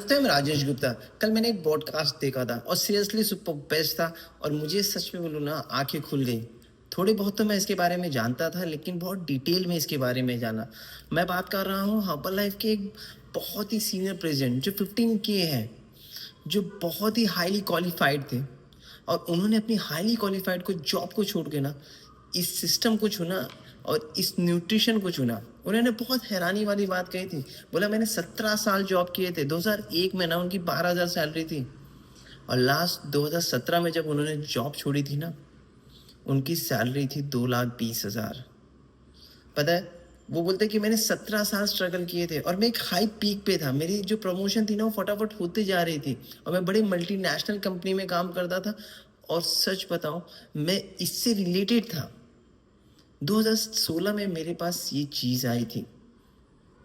तो मैं राजेश गुप्ता। कल मैंने एक पॉडकास्ट देखा था और सीरियसली सुपर बेस्ट था। और मुझे सच में बोलूँ ना, आंखें खुल गई। थोड़ी बहुत तो मैं इसके बारे में जानता था, लेकिन बहुत डिटेल में इसके बारे में जाना। मैं बात कर रहा हूँ हर्बल लाइफ के एक बहुत ही सीनियर प्रेसिडेंट जो 15K है, जो बहुत ही हाईली क्वालिफाइड थे। और उन्होंने अपनी हाईली क्वालिफाइड को जॉब को छोड़ के ना इस सिस्टम को चुना और इस न्यूट्रिशन को चुना। उन्होंने बहुत हैरानी वाली बात कही थी। बोला मैंने 17 साल जॉब किए थे। 2001 में ना उनकी 12,000 सैलरी थी। और लास्ट 2017 में जब उन्होंने जॉब छोड़ी थी ना, उनकी सैलरी थी 2,20,000। पता है, वो बोलते कि मैंने 17 साल स्ट्रगल किए थे और मैं एक हाई पीक पे था। मेरी जो प्रमोशन थी ना, वो फटाफट होते जा रही थी और मैं बड़ी मल्टीनेशनल कंपनी में काम करता था। और सच बताऊं, मैं इससे रिलेटेड था। 2016 में मेरे पास ये चीज़ आई थी,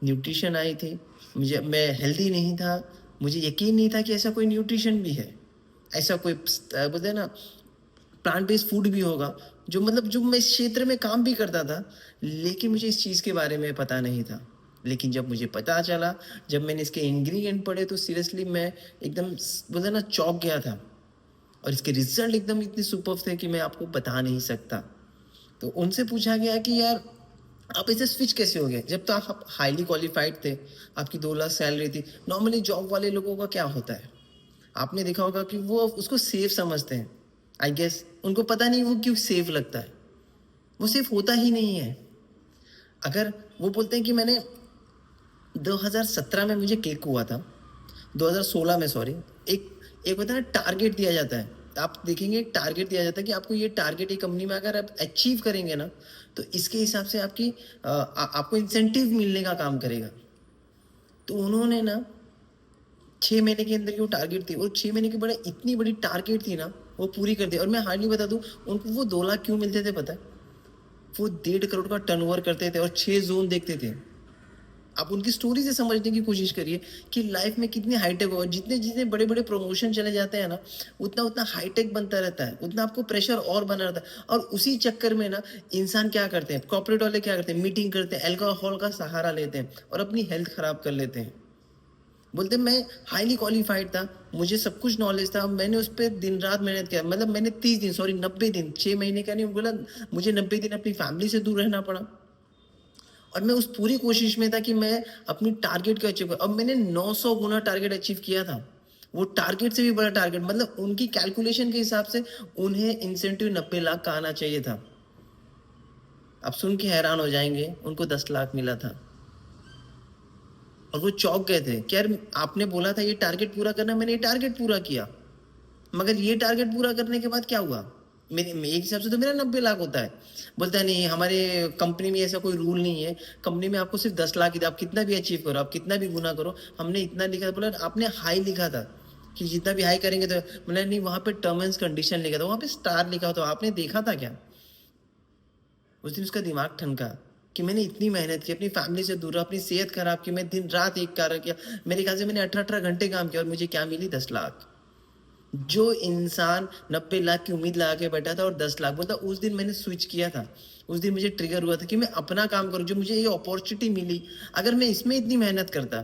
न्यूट्रिशन आई थी। मैं हेल्दी नहीं था। मुझे यकीन नहीं था कि ऐसा कोई न्यूट्रिशन भी है, ऐसा कोई बोलते हैं ना प्लांट बेस्ड फूड भी होगा। जो मैं इस क्षेत्र में काम भी करता था, लेकिन मुझे इस चीज़ के बारे में पता नहीं था। लेकिन जब मुझे पता चला, जब मैंने इसके इंग्रेडिएंट पढ़े, तो सीरियसली मैं एकदम बोलते ना चौंक गया था। और इसके रिजल्ट एकदम इतने सुपर थे कि मैं आपको बता नहीं सकता। तो उनसे पूछा गया कि यार, आप इसे स्विच कैसे हो गए जब तो आप हाईली क्वालिफाइड थे, आपकी 2 लाख सैलरी थी। नॉर्मली जॉब वाले लोगों का क्या होता है, आपने देखा होगा कि वो उसको सेफ समझते हैं। आई गेस उनको पता नहीं वो क्यों सेफ लगता है। वो सेफ होता ही नहीं है। अगर वो बोलते हैं कि मैंने 2017 में मुझे क्लिक हुआ था, 2016 में सॉरी, एक एक होता है ना टारगेट दिया जाता है। आप देखेंगे एक टारगेट दिया जाता है कि आपको ये टारगेट एक कंपनी में अगर आप अचीव करेंगे ना, तो इसके हिसाब से आपको इंसेंटिव मिलने का काम करेगा। तो उन्होंने ना 6 महीने के अंदर की वो टारगेट थी, और 6 महीने की बड़ा इतनी बड़ी टारगेट थी ना, वो पूरी कर दी। और मैं हार्डली बता दूं, उनको वो 2 लाख क्यों मिलते थे पता है? वो 1.5 करोड़ का टर्नओवर करते थे और 6 जोन देखते थे। आप उनकी स्टोरी से समझने की कोशिश करिए कि लाइफ में कितनी हाईटेक हो। जितने जितने बड़े बड़े प्रमोशन चले जाते हैं ना, उतना उतना हाईटेक बनता रहता है, उतना आपको प्रेशर और बना रहता है। और उसी चक्कर में ना इंसान क्या करते हैं, कॉर्पोरेट वाले क्या करते हैं, मीटिंग करते हैं, अल्कोहल का सहारा लेते हैं और अपनी हेल्थ खराब कर लेते हैं। बोलते मैं हाईली क्वालिफाइड था, मुझे सब कुछ नॉलेज था, मैंने उस पर दिन रात मेहनत किया। मतलब मैंने 30 दिन, सॉरी 90 दिन, 6 महीने का नहीं बोला, मुझे 90 दिन अपनी फैमिली से दूर रहना पड़ा। और मैं उस पूरी कोशिश में था कि मैं अपनी टारगेट को अचीव कर। अब मैंने 900 गुना टारगेट अचीव किया था। वो टारगेट से भी बड़ा टारगेट, मतलब उनकी कैलकुलेशन के हिसाब से उन्हें इंसेंटिव 90 लाख का आना चाहिए था। आप सुन के हैरान हो जाएंगे, उनको 10 लाख मिला था। और वो चौंक गए थे कि यार, आपने बोला था ये टारगेट पूरा करना, मैंने ये टारगेट पूरा किया, मगर ये टारगेट पूरा करने के बाद क्या हुआ? मेरे हिसाब से तो मेरा 90 लाख होता है। बोलता है नहीं, हमारे कंपनी में ऐसा कोई रूल नहीं है। कंपनी में आपको सिर्फ 10 लाख ही था, आप कितना भी अचीव करो, आप कितना भी गुना करो। हमने इतना लिखा था। बोला आपने हाई लिखा था कि जितना भी हाई करेंगे तो। बोला नहीं, वहाँ पे टर्म एंड कंडीशन लिखा था, वहाँ पे स्टार लिखा था, आपने देखा था क्या? उस दिन उसका दिमाग ठनका कि मैंने इतनी मेहनत की, अपनी फैमिली से दूर, अपनी सेहत खराब की, मैं दिन रात एक कार्य किया। मेरे ख्याल से मैंने 18-18 घंटे काम किया और मुझे क्या मिली? 10 लाख। जो इंसान 90 लाख की उम्मीद लगा के बैठा था और 10 लाख बोलता, उस दिन मैंने स्विच किया था। उस दिन मुझे ट्रिगर हुआ था कि मैं अपना काम करूं। जो मुझे ये अपॉर्चुनिटी मिली, अगर मैं इसमें इतनी मेहनत करता,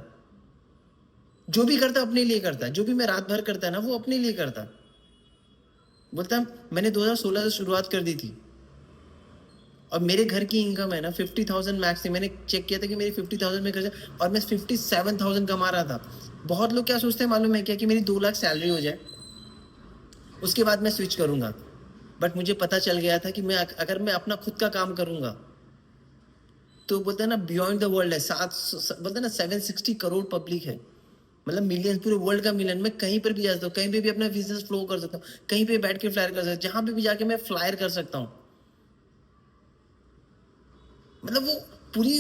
जो भी करता अपने लिए करता, जो भी मैं रात भर करता ना, वो अपने लिए करता। बोलता मैंने 2016 से शुरुआत कर दी थी और मेरे घर की इनकम है ना 50,000 मैक्स थी। मैंने चेक किया था कि मेरी 50,000 में खर्चा, और मैं 57,000 कमा रहा था। बहुत लोग क्या सोचते हैं मालूम है क्या, कि मेरी 2 लाख सैलरी हो जाए, उसके बाद मैं स्विच करूंगा। बट मुझे पता चल गया था कि मैं अगर मैं अपना खुद का काम करूंगा, तो बोलते हैं ना बियॉन्ड द वर्ल्ड है। बोलते हैं ना 760 करोड़ पब्लिक है, मतलब मिलियन, पूरे वर्ल्ड का मिलियन। मैं कहीं पर भी जा सकता हूँ, कहीं पे भी अपना बिजनेस फ्लो कर सकता हूँ, कहीं पे बैठ के फ्लायर कर सकता हूँ, जहां पे भी जाके मैं फ्लायर कर सकता हूँ। मतलब वो पूरी,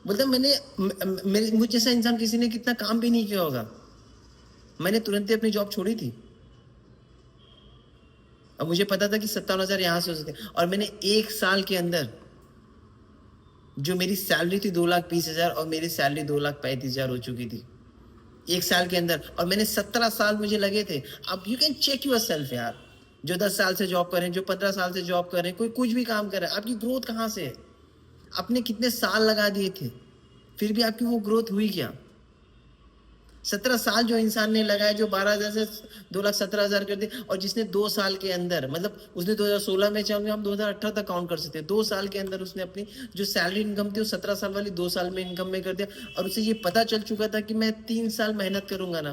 बोलते मेरे मुझ जैसा इंसान किसी ने कितना काम भी नहीं किया होगा। मैंने तुरंत ही अपनी जॉब छोड़ी थी और मुझे पता था कि 57,000 यहाँ से हो सकते। और मैंने 1 साल के अंदर, जो मेरी सैलरी थी 2,20,000 और मेरी सैलरी 2,35,000 हो चुकी थी 1 साल के अंदर। और मैंने 17 साल मुझे लगे थे। अब you can check yourself यार, जो 10 साल से जॉब कर रहे हैं, जो 15 साल से जॉब कर रहे हैं, कोई कुछ भी काम कर रहा है, आपकी ग्रोथ कहाँ से है? आपने कितने साल लगा दिए थे, फिर भी आपकी वो ग्रोथ हुई क्या? 17 साल जो इंसान ने लगाया, जो 12,000 से 2,17,000 कर दिए, और जिसने 2 साल के अंदर, मतलब उसने 2016 में, चाहे हम 2018 तक काउंट कर सकते हैं, 2 साल के अंदर उसने अपनी जो सैलरी इनकम थी वो 17 साल वाली 2 साल में इनकम में कर दिया। और उसे ये पता चल चुका था कि मैं 3 साल मेहनत करूंगा ना,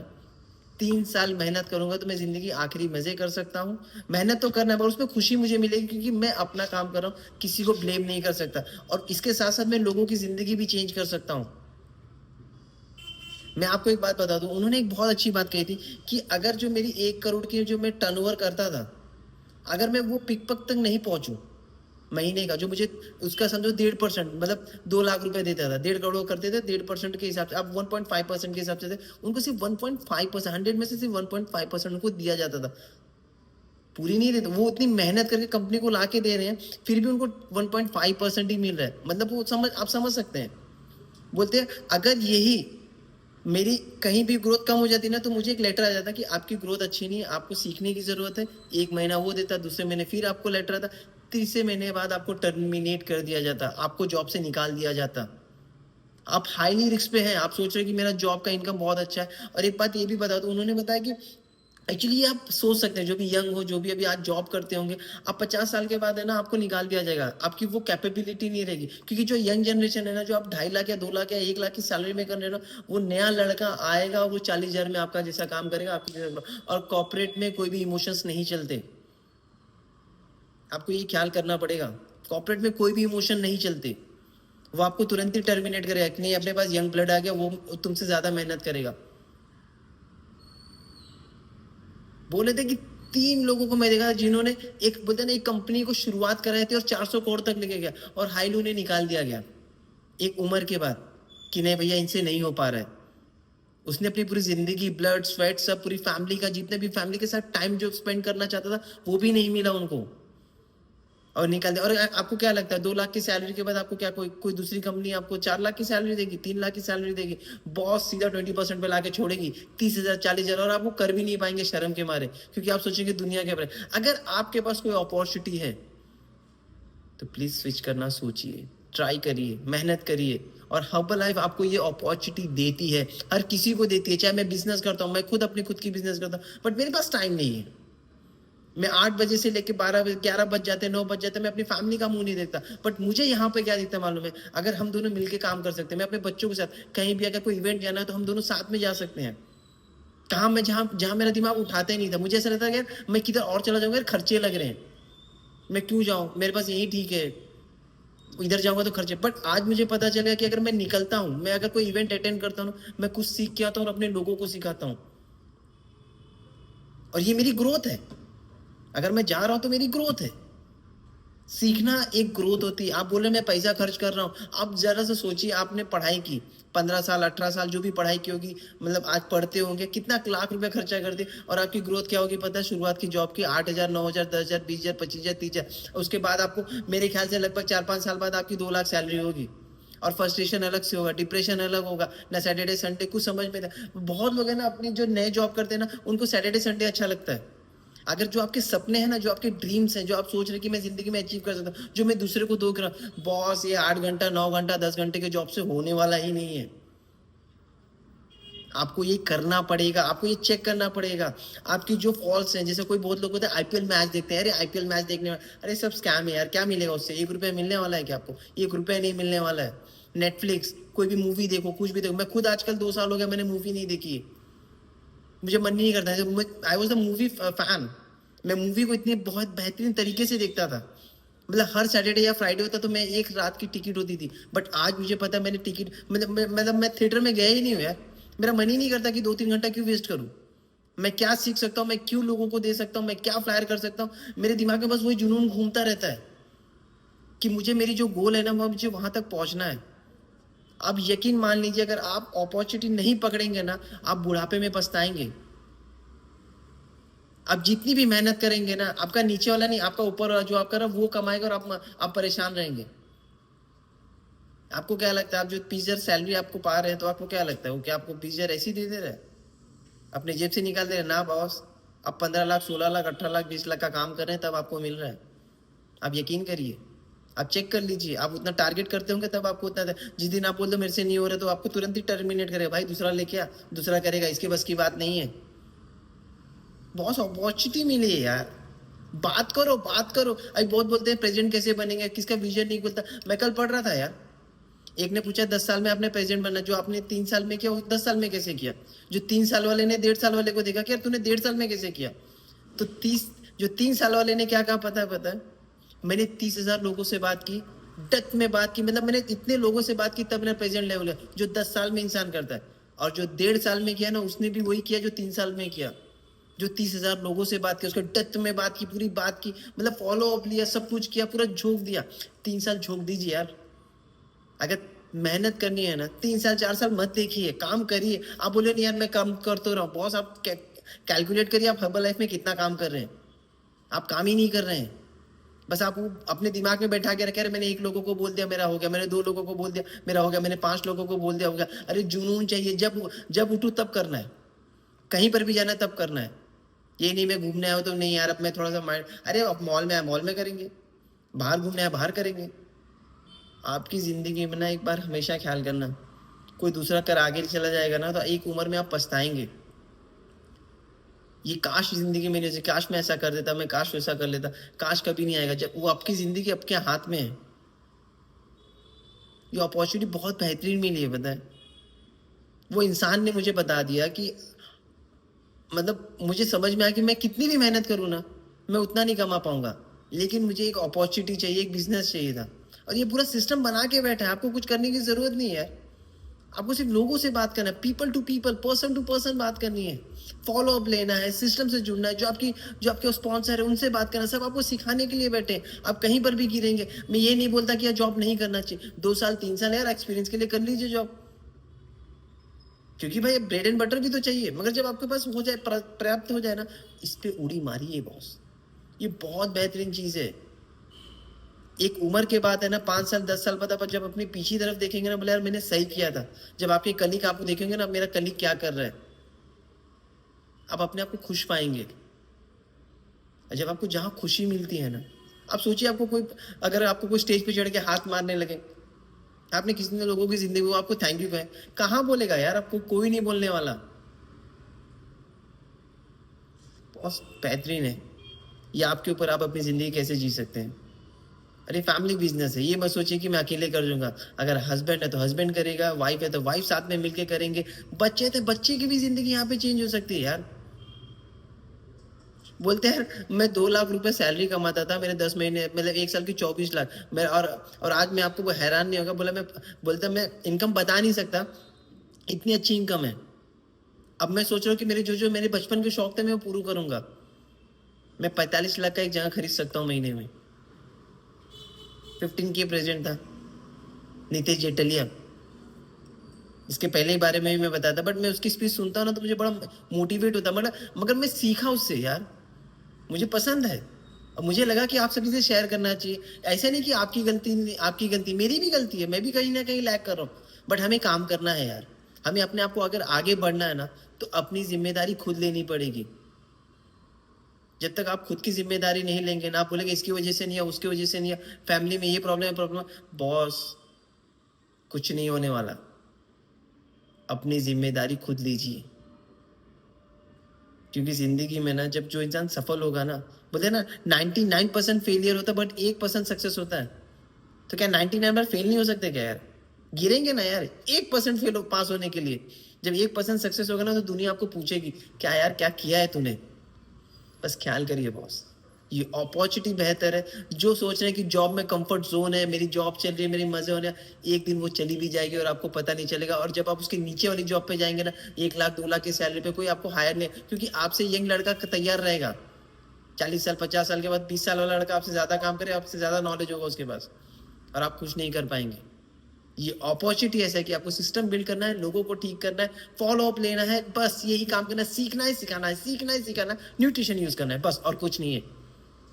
3 साल मेहनत करूंगा तो मैं जिंदगी आखिरी मजे कर सकता हूँ। मेहनत तो करना है पर उसमें खुशी मुझे मिलेगी, क्योंकि मैं अपना काम कर रहा हूँ, किसी को ब्लेम नहीं कर सकता, और इसके साथ साथ मैं लोगों की जिंदगी भी चेंज कर सकता हूँ। मैं आपको एक बात बता दूं, उन्होंने एक बहुत अच्छी बात कही थी कि अगर जो मेरी 1 करोड़ की जो मैं टर्नओवर करता था, अगर मैं वो पिक तक नहीं पहुंचूं महीने का, जो मुझे उसका समझो 1.5%, मतलब 2 लाख रुपए देता था, 1.5 करोड़ करते थे, 1.5% के हिसाब से, अब 1.5% के हिसाब से थे, उनको सिर्फ 1.5%, 100 में से सिर्फ 1.5% उनको दिया जाता था, पूरी नहीं देते। वो इतनी मेहनत करके कंपनी को ला के दे रहे हैं, फिर भी उनको 1.5% ही मिल रहा है। मतलब वो आप समझ सकते हैं। बोलते हैं अगर यही मेरी कहीं भी ग्रोथ कम हो जाती ना, तो मुझे एक लेटर आ जाता कि आपकी ग्रोथ अच्छी नहीं है, आपको सीखने की जरूरत है। 1 महीना वो देता, दूसरे महीने फिर आपको लेटर आता, तीसरे महीने बाद आपको टर्मिनेट कर दिया जाता, आपको जॉब से निकाल दिया जाता। आप हाईली रिस्क पे हैं, आप सोच रहे हैं कि मेरा जॉब का इनकम बहुत अच्छा है। और एक बात ये भी बता दो, उन्होंने बताया कि एक्चुअली आप सोच सकते हैं, जो भी यंग हो, जो भी अभी आज जॉब करते होंगे, आप 50 साल के बाद है ना, आपको निकाल दिया जाएगा, आपकी वो कैपेबिलिटी नहीं रहेगी। क्योंकि जो यंग जनरेशन है ना, जो आप 2.5 लाख या 2 लाख या 1 लाख की सैलरी में कर रहे हो ना, वो नया लड़का आएगा, वो 40,000 में आपका जैसा काम करेगा, और कॉर्पोरेट में कोई भी इमोशंस नहीं चलते। आपको ये ख्याल करना पड़ेगा, कॉर्पोरेट में कोई भी इमोशन नहीं चलते। वो आपको तुरंत ही टर्मिनेट करेगा कि नहीं, अपने पास यंग ब्लड आ गया, वो तुमसे ज्यादा मेहनत करेगा। बोले थे कि 3 लोगों को मैं देखा जिन्होंने एक, बोलते ना, एक कंपनी को शुरुआत कराए थे और 400 करोड़ तक लेके गया, और हाईलू ने निकाल दिया गया एक उम्र के बाद कि नहीं भैया, इनसे नहीं हो पा रहा है। उसने अपनी पूरी जिंदगी, ब्लड स्वेट सब, पूरी फैमिली का, जितने भी फैमिली के साथ टाइम जो स्पेंड करना चाहता था, वो भी नहीं मिला उनको, और निकाल दिया। और आपको क्या लगता है, 2 लाख की सैलरी के बाद आपको क्या कोई दूसरी कंपनी आपको 4 लाख की सैलरी देगी, 3 लाख की सैलरी देगी? बॉस सीधा 20% पे लाके छोड़ेगी, 30,000, 40,000, और आपको कर भी नहीं पाएंगे शर्म के मारे, क्योंकि आप सोचेंगे दुनिया के बारे में। अगर आपके पास कोई अपॉर्चुनिटी है तो प्लीज स्विच करना सोचिए, ट्राई करिए, मेहनत करिए। और हर्बल लाइफ आपको ये अपॉर्चुनिटी देती है, हर किसी को देती है। चाहे मैं बिजनेस करता हूँ, मैं खुद अपनी खुद की बिजनेस करता हूँ, बट मेरे पास टाइम नहीं है। मैं 8 बजे से लेके 12 बजे, 11 बज जाते, 9 बज जाते, मैं अपनी फैमिली का मुंह नहीं देखता। बट मुझे यहाँ पे क्या दिखता है मालूम है, अगर हम दोनों मिलके काम कर सकते हैं, मैं अपने बच्चों के साथ कहीं भी अगर कोई इवेंट जाना है तो हम दोनों साथ में जा सकते हैं। कहाँ मैं, जहाँ जहाँ मेरा दिमाग उठाता ही नहीं था, मुझे ऐसा लगता है यार मैं किधर और चला जाऊंगा, यार खर्चे लग रहे हैं, मैं क्यों जाऊँ, मेरे पास यही ठीक है, इधर जाऊंगा तो खर्चे। बट आज मुझे पता चला कि अगर मैं निकलता हूँ, मैं अगर कोई इवेंट अटेंड करता हूँ, मैं कुछ सीख के आता हूँ और अपने लोगों को सिखाता हूँ, और ये मेरी ग्रोथ है। अगर मैं जा रहा हूँ तो मेरी ग्रोथ है। सीखना एक ग्रोथ होती है। आप बोले मैं पैसा खर्च कर रहा हूँ, आप जरा सा सोचिए, आपने पढ़ाई की 15 साल, 18 साल, जो भी पढ़ाई की होगी, मतलब आज पढ़ते होंगे, कितना लाख रुपए खर्चा कर दिए, और आपकी ग्रोथ क्या होगी पता है? शुरुआत की जॉब की 8,000, 9,000, 10,000, 20,000, 25,000, 30,000, उसके बाद आपको मेरे ख्याल से लगभग 4-5 साल बाद आपकी 2 लाख सैलरी होगी, और फ्रस्ट्रेशन अलग से होगा, डिप्रेशन अलग होगा ना, सैटरडे संडे कुछ समझ में नहीं। बहुत लोग हैं ना, अपनी जो नए जॉब करते हैं ना, उनको सैटरडे संडे अच्छा लगता है। अगर जो आपके सपने हैं ना, जो आपके ड्रीम्स हैं, जो आप सोच रहे हैं कि मैं जिंदगी में अचीव कर सकता हूँ, जो मैं दूसरे को दो कर, बॉस ये 8 घंटा, 9 घंटा, 10 घंटे के जॉब से होने वाला ही नहीं है। आपको ये करना पड़ेगा, आपको ये चेक करना पड़ेगा आपकी जो फॉल्स हैं। जैसे कोई बहुत लोग होते हैं आईपीएल मैच देखते हैं, अरे आईपीएल मैच देखने में, अरे सब स्कैम है यार, क्या मिलेगा उससे, 1 रुपया मिलने वाला है क्या आपको? 1 रुपया नहीं मिलने वाला है। नेटफ्लिक्स, कोई भी मूवी देखो, कुछ भी देखो, मैं खुद आजकल 2 साल हो गया मैंने मूवी नहीं देखी है, मुझे मन नहीं करता है। I was the movie fan, मैं मूवी को इतने बहुत बेहतरीन तरीके से देखता था, मतलब हर सैटरडे या फ्राइडे होता तो मैं एक रात की टिकट होती थी। बट आज मुझे पता है मैंने टिकट, मतलब मैं थिएटर में गया ही नहीं हूँ यार, मेरा मन ही नहीं करता कि 2-3 घंटा क्यों वेस्ट करूँ। मैं क्या सीख सकता हूँ, मैं क्यों लोगों को दे सकता हूँ, मैं क्या फ्लायर कर सकता हूँ, मेरे दिमाग में बस वही जुनून घूमता रहता है कि मुझे, मेरी जो गोल है ना, वो मुझे वहां तक पहुंचना है। अब यकीन मान लीजिए, अगर आप अपॉर्चुनिटी नहीं पकड़ेंगे ना, आप बुढ़ापे में पछताएंगे। आप जितनी भी मेहनत करेंगे ना, आपका नीचे वाला नहीं, आपका ऊपर वाला जो आप कर रहा है वो कमाएगा, और आप परेशान रहेंगे। आपको क्या लगता है, आप जो 20,000 सैलरी आपको पा रहे हैं, तो आपको क्या लगता है वो क्या आपको 20,000 ऐसी दे दे रहे हैं, अपने जेब से निकाल दे रहे हैं? ना बॉस, आप 15 लाख, 16 लाख, 18 लाख, 20 लाख का काम कर रहे हैं, तब आपको मिल रहा है। आप यकीन करिए, आप चेक कर लीजिए, आप उतना टारगेट करते होंगे तब आपको उतना, जिस दिन आप बोल दो मेरे से नहीं हो रहा तो आपको तुरंत ही टर्मिनेट करेगा, भाई दूसरा लेके आ, दूसरा करेगा, इसके बस की बात नहीं है। बहुत अपॉर्चुनिटी मिली है यार, बात करो बात करो। अभी बहुत बोलते हैं प्रेसिडेंट कैसे बनेंगे, किसका विजन नहीं बोलता। मैं कल पढ़ रहा था यार, एक ने पूछा 10 साल में आपने प्रेसिडेंट बनना, जो आपने 3 साल में किया वो 10 साल में कैसे किया। जो 3 साल वाले ने 1.5 साल वाले को देखा कि यार तूने 1.5 साल में कैसे किया। तो 30 जो 3 साल वाले ने क्या कहा पता है, मैंने 30,000 लोगों से बात की, डेप्थ में बात की, मतलब मैंने इतने लोगों से बात की तब मैंने प्रेसिडेंट लेवल है, जो 10 साल में इंसान करता है। और जो 1.5 साल में किया ना, उसने भी वही किया जो 3 साल में किया। जो 30,000 लोगों से बात की, उसके डेप्थ में बात की, पूरी बात की, मतलब फॉलो अप लिया, सब कुछ किया, पूरा झोंक दिया। 3 साल झोंक दीजिए यार, अगर मेहनत करनी है ना 3 साल 4 साल मत देखिए, काम करिए। आप बोले नहीं यार मैं काम कर तो रहा हूँ, बॉस आप कैलकुलेट करिए आप हर्बल लाइफ में कितना काम कर रहे हैं। आप काम ही नहीं कर रहे हैं, बस आप अपने दिमाग में बैठा के रखे रहे, मैंने 1 लोगों को बोल दिया मेरा हो गया, मैंने 2 लोगों को बोल दिया मेरा हो गया, मैंने 5 लोगों को बोल दिया हो गया। अरे जुनून चाहिए, जब उठूँ तब करना है, कहीं पर भी जाना है तब करना है। ये नहीं मैं घूमने आया तो नहीं यार अब मैं थोड़ा सा माइंड, अरे अब मॉल में आया मॉल में करेंगे, बाहर घूमने आया बाहर करेंगे। आपकी ज़िंदगी में ना एक बार हमेशा ख्याल करना, कोई दूसरा कर आगे चला जाएगा ना तो एक उम्र में आप पछताएंगे। ये काश ज़िंदगी में नहीं, काश मैं ऐसा कर देता, मैं काश वैसा कर लेता, काश कभी नहीं आएगा। जब वो आपकी ज़िंदगी आपके हाथ में है, ये अपॉर्चुनिटी बहुत बेहतरीन मिली है पता है। वो इंसान ने मुझे बता दिया कि मतलब मुझे समझ में आया कि मैं कितनी भी मेहनत करूँ ना मैं उतना नहीं कमा पाऊंगा, लेकिन मुझे एक अपॉर्चुनिटी चाहिए, एक बिजनेस चाहिए था। और ये पूरा सिस्टम बना के बैठा है, आपको कुछ करने की ज़रूरत नहीं है। आपको सिर्फ लोगों से बात करना है, people to people, person to person बात करनी है, फॉलो अप लेना है, सिस्टम से जुड़ना है, जो आपके स्पॉन्सर है उनसे बात करना, सब आपको सिखाने के लिए बैठे हैं। आप कहीं पर भी गिरेंगे, मैं ये नहीं बोलता कि यार जॉब नहीं करना चाहिए, 2 साल 3 साल यार एक्सपीरियंस के लिए कर लीजिए जॉब, क्योंकि भाई ब्रेड एंड बटर भी तो चाहिए। मगर जब आपके पास हो जाए, पर्याप्त हो जाए ना, इस पे उड़ी मारिए बॉस, ये बहुत बेहतरीन चीज़ है। एक उम्र के बाद है ना 5 साल 10 साल बाद आप जब अपनी पीछे तरफ देखेंगे ना, बोले यार मैंने सही किया था। जब आपके कलीग आपको देखेंगे ना, मेरा कलीग क्या कर रहा है, आप अपने आप को खुश पाएंगे। और जब आपको जहाँ खुशी मिलती है ना, आप सोचिए आपको कोई, अगर आपको कोई स्टेज पे चढ़ के हाथ मारने लगे, आपने किसी ने लोगों की जिंदगी में आपको थैंक यू कहे, कहाँ बोलेगा यार, आपको कोई नहीं बोलने वाला। बहुत बेहतरीन है ये आपके ऊपर, आप अपनी जिंदगी कैसे जी सकते हैं। अरे फैमिली बिजनेस है, ये मत सोचिए कि मैं अकेले कर दूंगा। अगर हस्बैंड है तो हस्बैंड करेगा, वाइफ है तो वाइफ साथ में मिलके करेंगे, बच्चे थे बच्चे की भी जिंदगी यहाँ पे चेंज हो सकती है यार। बोलते हैं मैं 2 लाख रुपए सैलरी कमाता था, मेरे 10 महीने मतलब 1 साल की 24 लाख मैं, और आज मैं आपको हैरान नहीं होगा, बोलता मैं इनकम बता नहीं सकता, इतनी अच्छी इनकम है। अब मैं सोच रहा हूँ कि मेरे जो मेरे बचपन के शौक थे मैं वो पूरा करूंगा। मैं 45 लाख का एक जगह खरीद सकता हूँ महीने में। 15K प्रेसिडेंट था नीतीश जेटलिया, इसके पहले ही बारे में भी मैं बताता, बट मैं उसकी स्पीच सुनता हूँ ना तो मुझे बड़ा मोटिवेट होता, मगर मैं सीखा उससे यार, मुझे पसंद है। और मुझे लगा कि आप सभी से शेयर करना चाहिए। ऐसा नहीं कि आपकी गलती मेरी भी गलती है, मैं भी कहीं ना कहीं लैग कर रहा हूँ, बट हमें काम करना है यार। हमें अपने आप को अगर आगे बढ़ना है ना तो अपनी जिम्मेदारी खुद लेनी पड़ेगी। जब तक आप खुद की जिम्मेदारी नहीं लेंगे ना, आप बोलेंगे इसकी वजह से नहीं है, उसकी वजह से नहीं है, फैमिली में ये प्रॉब्लम है, बॉस कुछ नहीं होने वाला। अपनी जिम्मेदारी खुद लीजिए, क्योंकि जिंदगी में ना जब जो इंसान सफल होगा ना, बोलते ना 99% फेलियर होता है बट 1% सक्सेस होता है। तो क्या 99 बार फेल नहीं हो सकते क्या यार, गिरेंगे ना यार 1% फेल पास होने के लिए। जब 1% सक्सेस होगा ना तो दुनिया आपको पूछेगी क्या यार क्या किया है तूने। बस ख्याल करिए बॉस, ये अपॉर्चुनिटी बेहतर है। जो सोच रहे हैं कि जॉब में कंफर्ट जोन है, मेरी जॉब चल रही है, मेरे मजे होने, एक दिन वो चली भी जाएगी और आपको पता नहीं चलेगा। और जब आप उसके नीचे वाली जॉब पे जाएंगे ना, 1 लाख 2 लाख की सैलरी पे, कोई आपको हायर नहीं, क्योंकि आपसे यंग लड़का तैयार रहेगा। 40 साल 50 साल के बाद 20 साल वाला लड़का आपसे ज्यादा काम करे, आपसे ज्यादा नॉलेज होगा उसके पास, और आप कुछ नहीं कर पाएंगे। ये अपॉर्चुनिटी ऐसा है कि आपको सिस्टम बिल्ड करना है, लोगों को ठीक करना है, फॉलो अप लेना है, बस यही काम करना है, सीखना है सिखाना है, सीखना है सिखाना है, न्यूट्रिशन यूज करना है, बस और कुछ नहीं है।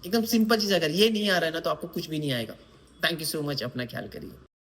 एकदम सिंपल चीज, अगर ये नहीं आ रहा है ना तो आपको कुछ भी नहीं आएगा। थैंक यू सो मच, अपना ख्याल करिए।